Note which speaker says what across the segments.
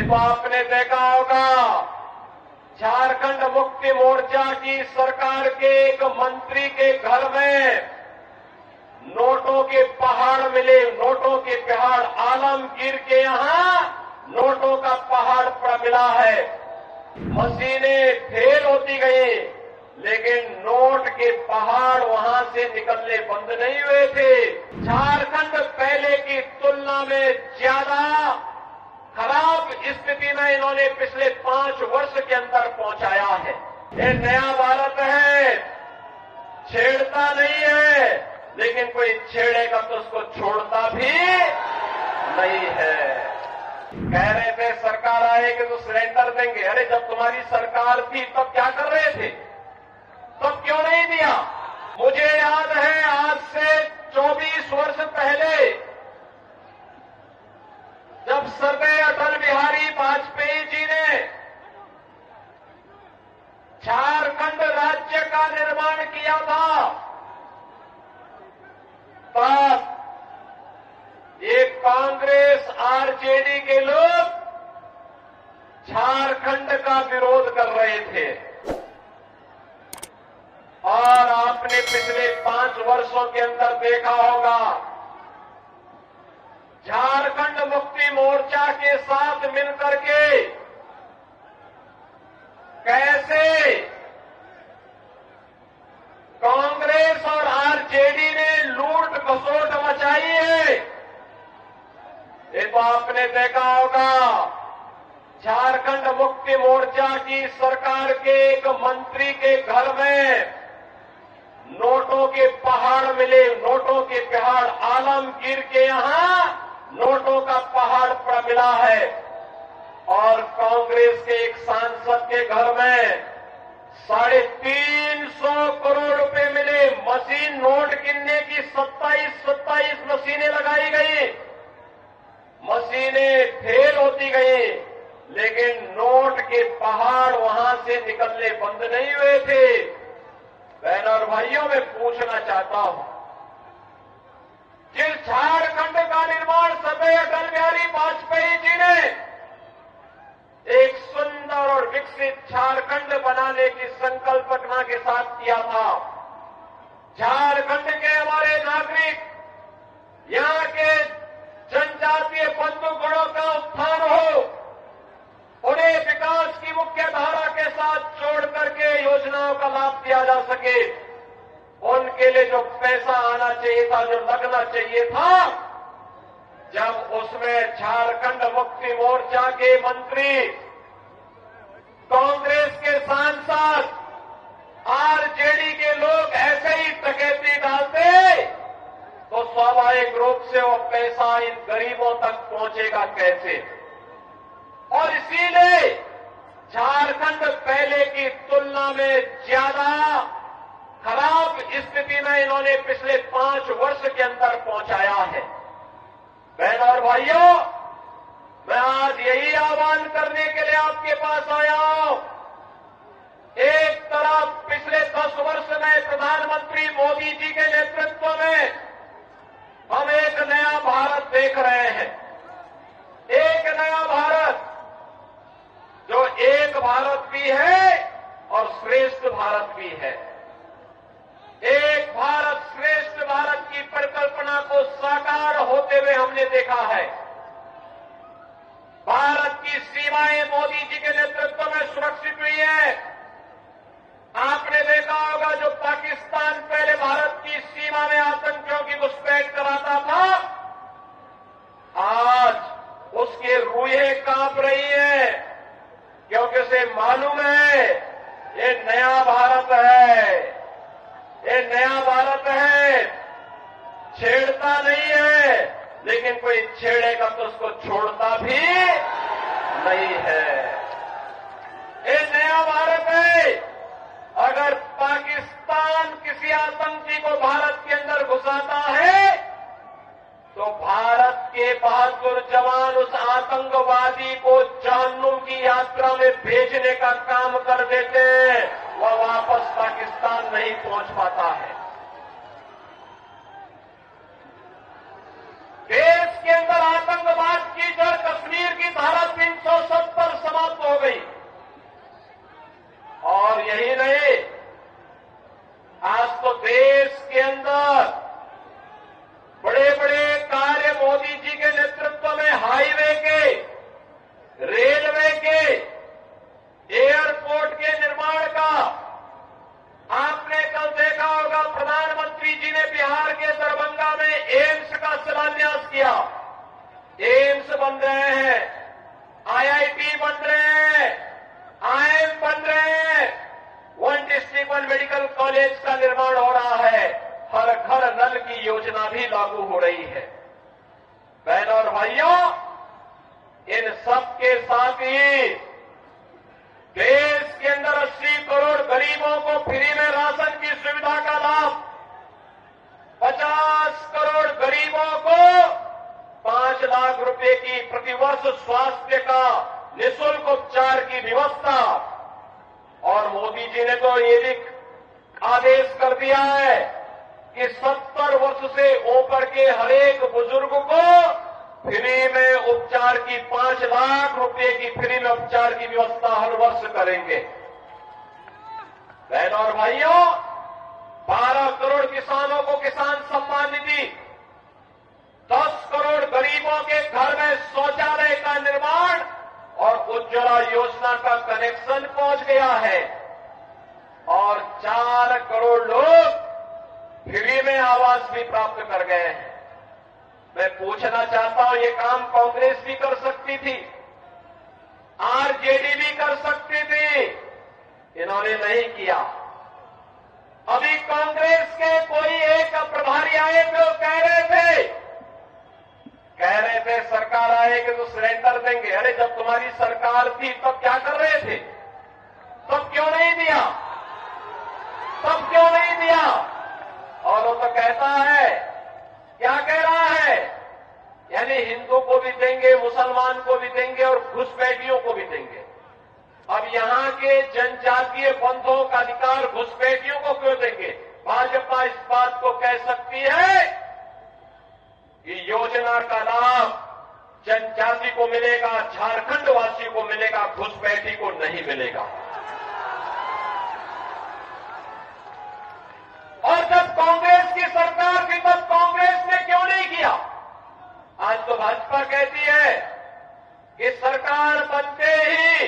Speaker 1: तो आपने देखा होगा झारखंड मुक्ति मोर्चा की सरकार के एक मंत्री के घर में नोटों के पहाड़ मिले। नोटों के पहाड़ आलमगीर के यहां नोटों का पहाड़ मिला है। मशीनें फेल होती गई, लेकिन नोट के पहाड़ वहां से निकलने बंद नहीं हुए थे। झारखंड पहले की तुलना में ज्यादा खराब स्थिति में इन्होंने पिछले 5 वर्ष के अंदर पहुंचाया है। ये नया भारत है, छेड़ता नहीं है, लेकिन कोई छेड़ेगा तो उसको छोड़ता भी नहीं है। कह रहे थे सरकार आएगी तो सिलेंडर देंगे। अरे जब तुम्हारी सरकार थी तब क्या कर रहे थे, तब क्यों नहीं दिया? मुझे याद है आज से 24 वर्ष पहले जब स्वर्गीय अटल बिहारी वाजपेयी जी ने झारखंड राज्य का निर्माण किया था, तब ये कांग्रेस आरजेडी के लोग झारखंड का विरोध कर रहे थे। और आपने पिछले 5 वर्षों के अंदर देखा होगा झारखंड मुक्ति मोर्चा के साथ मिलकर के कैसे कांग्रेस और आरजेडी ने लूट खसोट मचाई है। ये तो आपने देखा होगा झारखंड मुक्ति मोर्चा की सरकार के एक मंत्री के घर में नोटों के पहाड़ मिले। नोटों के पहाड़ आलमगीर के यहां नोटों का पहाड़ मिला है। और कांग्रेस के एक सांसद के घर में 350 करोड़ रुपए मिले। मशीन नोट गिनने की 27 मशीनें लगाई गई, मशीनें फेल होती गई, लेकिन नोट के पहाड़ वहां से निकलने बंद नहीं हुए थे। बहनों और भाइयों, मैं पूछना चाहता हूं, जिस झारखंड का निर्माण स्वर्गीय अटल बिहारी वाजपेयी जी ने एक सुंदर और विकसित झारखंड बनाने की संकल्पना के साथ किया था, झारखंड के हमारे नागरिक, यहां के जनजातीय बंधुगणों का उत्थान हो, उन्हें विकास की मुख्य धारा के साथ जोड़ करके योजनाओं का लाभ दिया जा सके, उनके लिए जो पैसा आना चाहिए था, जो लगना चाहिए था, जब उसमें झारखंड मुक्ति मोर्चा के मंत्री, कांग्रेस के सांसद, आरजेडी के लोग ऐसे ही डकैती डालते, तो स्वाभाविक रूप से वो पैसा इन गरीबों तक पहुंचेगा कैसे? और इसीलिए झारखंड पहले की तुलना में ज्यादा खराब स्थिति में इन्होंने पिछले 5 वर्ष के अंदर पहुंचाया है। बहनों और भाइयों, मैं आज यही आह्वान करने के लिए आपके पास आया हूं। एक तरफ पिछले 10 वर्ष में प्रधानमंत्री मोदी जी के नेतृत्व में हम एक नया भारत देख रहे हैं, एक नया भारत जो एक भारत भी है और श्रेष्ठ भारत भी है। एक भारत श्रेष्ठ भारत की परिकल्पना को साकार होते हुए हमने देखा है। भारत की सीमाएं मोदी जी के नेतृत्व में सुरक्षित हुई है। आपने देखा होगा जो पाकिस्तान पहले भारत की सीमा में आतंकियों की घुसपैठ कराता था, आज उसके रूहें कांप रही है, क्योंकि उसे मालूम है ये नया भारत है, ये नया भारत है, छेड़ता नहीं है, लेकिन कोई छेड़ेगा तो उसको छोड़ता भी नहीं है। ये नया भारत है। अगर पाकिस्तान किसी आतंकी को भारत के अंदर घुसाता है, तो भारत के बहादुर जवान उस आतंकवादी को जहन्नुम की यात्रा में भेजने का काम कर देते हैं, वह वापस पाकिस्तान नहीं पहुंच पाता है। देश के अंदर आतंकवाद की जड़ कश्मीर की धारा 370 आईआईटी बन रहे हैं, आईएम बन रहे हैं, one district one medical college का निर्माण हो रहा है, हर घर नल की योजना भी लागू हो रही है। बहनों और भाइयों, इन सब के साथ ही देश के अंदर 80 करोड़ गरीबों को फ्री में राशन की सुविधा का लाभ, 50 करोड़ गरीबों को 5 लाख रुपए की प्रतिवर्ष स्वास्थ्य का निःशुल्क उपचार की व्यवस्था, और मोदी जी ने तो ये भी आदेश कर दिया है कि 70 वर्ष से ऊपर के हरेक बुजुर्ग को फ्री में उपचार की 5 लाख रुपए की फ्री में उपचार की व्यवस्था हर वर्ष करेंगे। बहनों और भाइयों, 12 करोड़ किसानों को किसान सम्मान निधि, 10 करोड़ गरीबों के घर में शौचालय का निर्माण और उज्ज्वला योजना का कनेक्शन पहुंच गया है, और 4 करोड़ लोग फ्री में आवास भी प्राप्त कर गए हैं। मैं पूछना चाहता हूं, ये काम कांग्रेस भी कर सकती थी, आरजेडी भी कर सकती थी, इन्होंने नहीं किया। अभी कांग्रेस के कोई एक प्रभारी आए थे, कह रहे थे सरकार आएगी तो सिलेंडर देंगे। अरे जब तुम्हारी सरकार थी तब क्या कर रहे थे? तब क्यों नहीं दिया? और वो तो कहता है, क्या कह रहा है, यानी हिंदू को भी देंगे, मुसलमान को भी देंगे और घुसपैठियों को भी देंगे। अब यहां के जनजातीय बंधुओं का अधिकार घुसपैठियों को क्यों देंगे? भाजपा इस बात को कह सकती है कि योजना का लाभ जनजाति को मिलेगा, झारखंड वासी को मिलेगा, घुसपैठी को नहीं मिलेगा। और जब कांग्रेस की सरकार थी तब कांग्रेस ने क्यों नहीं किया? आज तो भाजपा कहती है कि सरकार बनते ही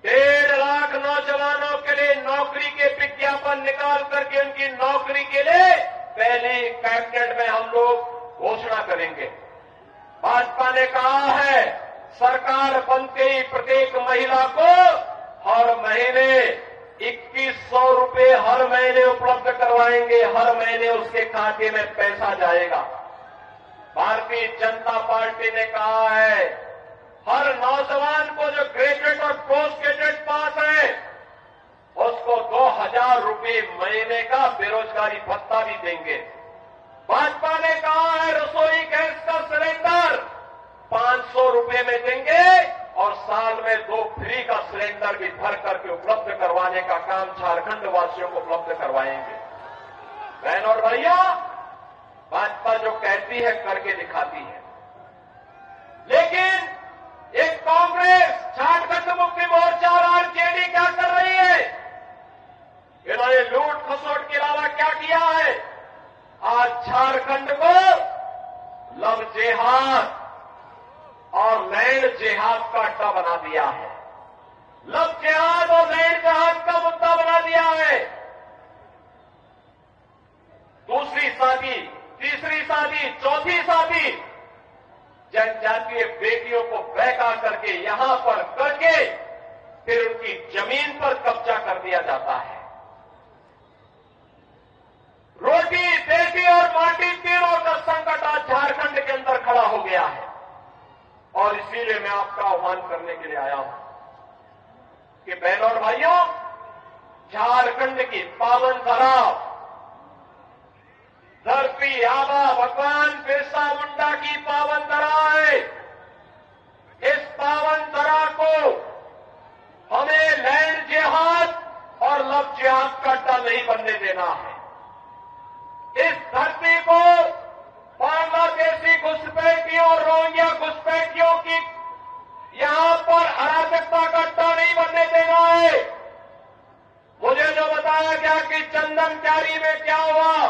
Speaker 1: 1.5 लाख नौजवानों के लिए नौकरी के विज्ञापन निकाल करके उनकी नौकरी के लिए पहली कैबिनेट में हम लोग घोषणा करेंगे। भाजपा ने कहा है सरकार बनते ही प्रत्येक महिला को हर महीने 2100 रुपए हर महीने उपलब्ध करवाएंगे, हर महीने उसके खाते में पैसा जाएगा। भारतीय जनता पार्टी ने कहा है हर नौजवान को जो ग्रेजुएट और पोस्ट ग्रेजुएट पास है उसको 2000 रुपए महीने का बेरोजगारी भत्ता भी देंगे। भाजपा ने कहा है रसोई गैस का सिलेंडर 500 रुपए में देंगे और साल में 2 फ्री का सिलेंडर भी भर करके उपलब्ध करवाने का काम झारखंड वासियों को उपलब्ध करवाएंगे। बहनों और भाइयों, भाजपा जो कहती है करके दिखाती है, लेकिन एक कांग्रेस, झारखंड मुक्ति मोर्चा और आरजेडी क्या कर रही है? इन्होंने लूट खसोट के अलावा क्या किया है? आज झारखंड को लव जेहाद और लैंड जेहाद का अड्डा बना दिया है। लव जेहाद और लैंड जेहाद का मुद्दा बना दिया है। दूसरी शादी, तीसरी शादी, चौथी शादी जनजातीय बेटियों को बहका करके यहां पर करके फिर उनकी जमीन पर कब्जा कर दिया जाता है। रोटी, बेटी और माटी तीनों का संकट आज झारखंड के अंदर खड़ा हो गया है, और इसीलिए मैं आपका आह्वान करने के लिए आया हूं कि बहनों और भाइयों, झारखंड की पावन धरा, धरती आबा भगवान बिरसा मुंडा की पावन धरा है। इस पावन धरा को हमें लैंड जिहाद और लव जिहाद का अड्डा नहीं बनने देना है। इस धरती को बांग्लादेशी घुसपैठियों, रोहिंग्या घुसपैठियों की यहां पर अराजकता का अड्डा नहीं बनने देना है। मुझे जो बताया गया कि चंदन क्यारी में क्या हुआ,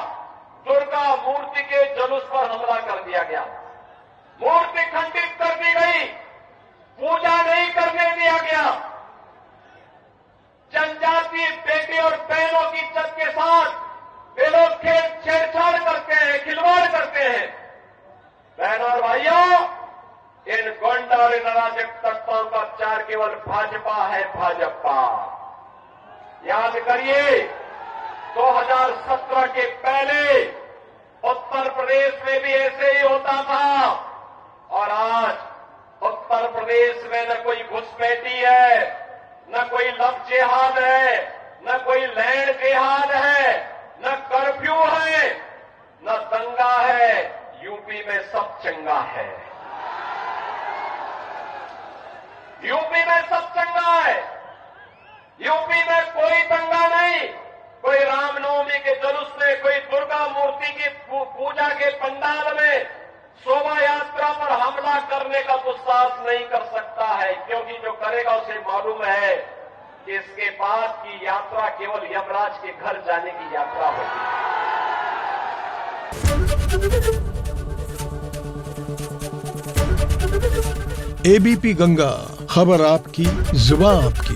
Speaker 1: दुर्गा मूर्ति के जुलूस पर हमला कर दिया गया, मूर्ति खंडित कर दी गई, पूजा नहीं करने दिया गया। जनजातीय बेटी और बहनों की इज्जत के साथ वे लोग छेड़छाड़ करते हैं, खिलवाड़ करते हैं। बहनों और भाइयों, इन गोंडा और इन अराजक प्रचार केवल भाजपा है, भाजपा। याद करिए 2017 के पहले उत्तर प्रदेश में भी ऐसे ही होता था और आज उत्तर प्रदेश में न कोई घुसपैठी है, न कोई लव जिहाद है, न कोई लैंड जिहाद है, न कर्फ्यू है, न दंगा है। यूपी में सब चंगा है, यूपी में सब चंगा है। यूपी में कोई दंगा नहीं, कोई रामनवमी के जुलूस में, कोई दुर्गा मूर्ति की पूजा के पंडाल में शोभा यात्रा पर हमला करने का दुस्साहस नहीं कर सकता है, क्योंकि जो करेगा उसे मालूम है कि इसके बाद की यात्रा केवल यमराज के घर जाने की यात्रा होगी।
Speaker 2: एबीपी गंगा, खबर आपकी, जुबान आपकी।